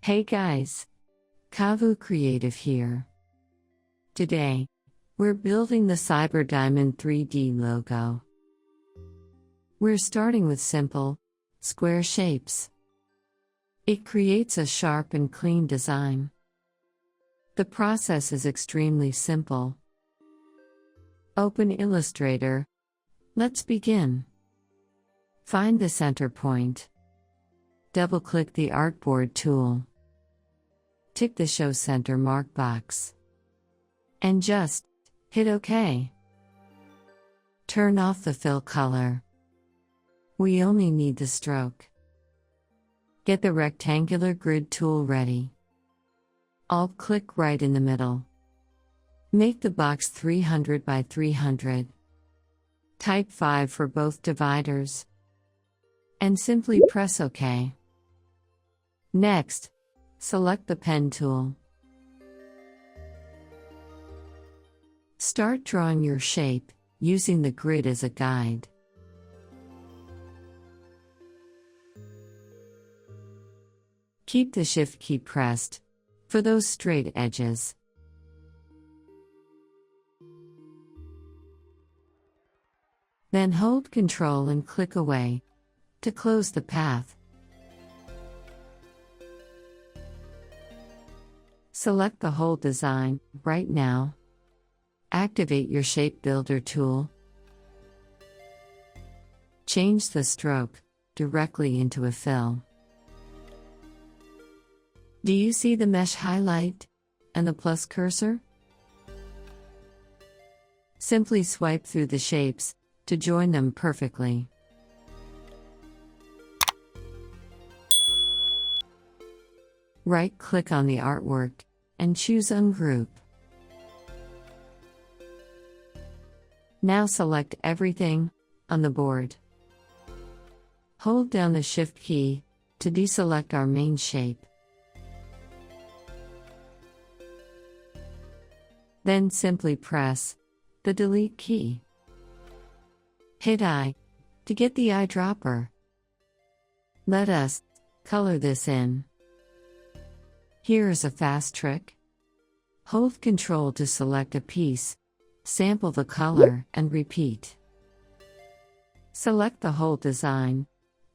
Hey guys, Kavu Creative here. Today, we're building the Cyber Diamond 3D logo. We're starting with simple, square shapes. It creates a sharp and clean design. The process is extremely simple. Open Illustrator. Let's begin. Find the center point. Double-click the Artboard tool. Tick the Show Center mark box. And just hit OK. Turn off the fill color. We only need the stroke. Get the rectangular grid tool ready. Alt-click right in the middle. Make the box 300 by 300. Type 5 for both dividers. And simply press OK. Next, select the pen tool. Start drawing your shape, using the grid as a guide. Keep the Shift key pressed for those straight edges. Then hold Ctrl and click Away to close the path. Select the whole design right now. Activate your Shape Builder tool. Change the stroke directly into a fill. Do you see the mesh highlight and the plus cursor? Simply swipe through the shapes to join them perfectly. Right-click on the artwork and choose Ungroup. Now select everything on the board. Hold down the Shift key to deselect our main shape. Then simply press the Delete key. Hit I to get the eyedropper. Let us color this in. Here is a fast trick. Hold Ctrl to select a piece, sample the color, and repeat. Select the whole design,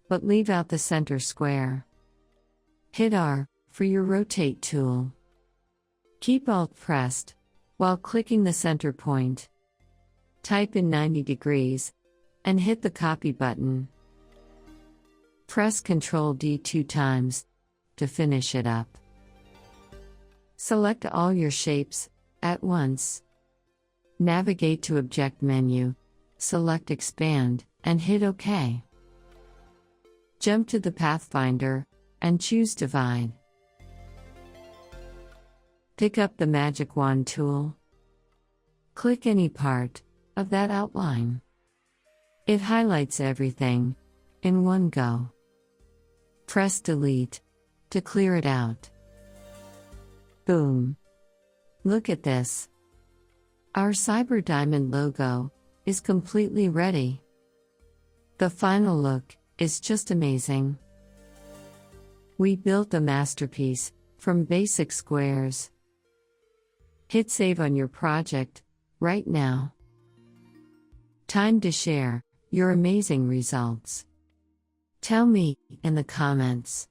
but leave out the center square. Hit R for your Rotate tool. Keep Alt pressed while clicking the center point. Type in 90 degrees and hit the Copy button. Press Ctrl D 2 times to finish it up. Select all your shapes at once. Navigate to Object menu, select Expand, and hit OK. Jump to the Pathfinder and choose Divide. Pick up the Magic Wand tool. Click any part of that outline. It highlights everything in one go. Press Delete to clear it out. Boom! Look at this. Our Cyber Diamond logo is completely ready. The final look is just amazing. We built a masterpiece from basic squares. Hit Save on your project right now. Time to share your amazing results. Tell me in the comments.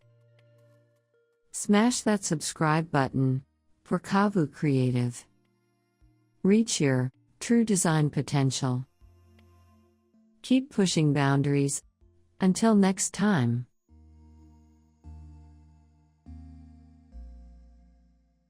Smash that subscribe button for Kavu Creative. Reach your true design potential. Keep pushing boundaries. Until next time.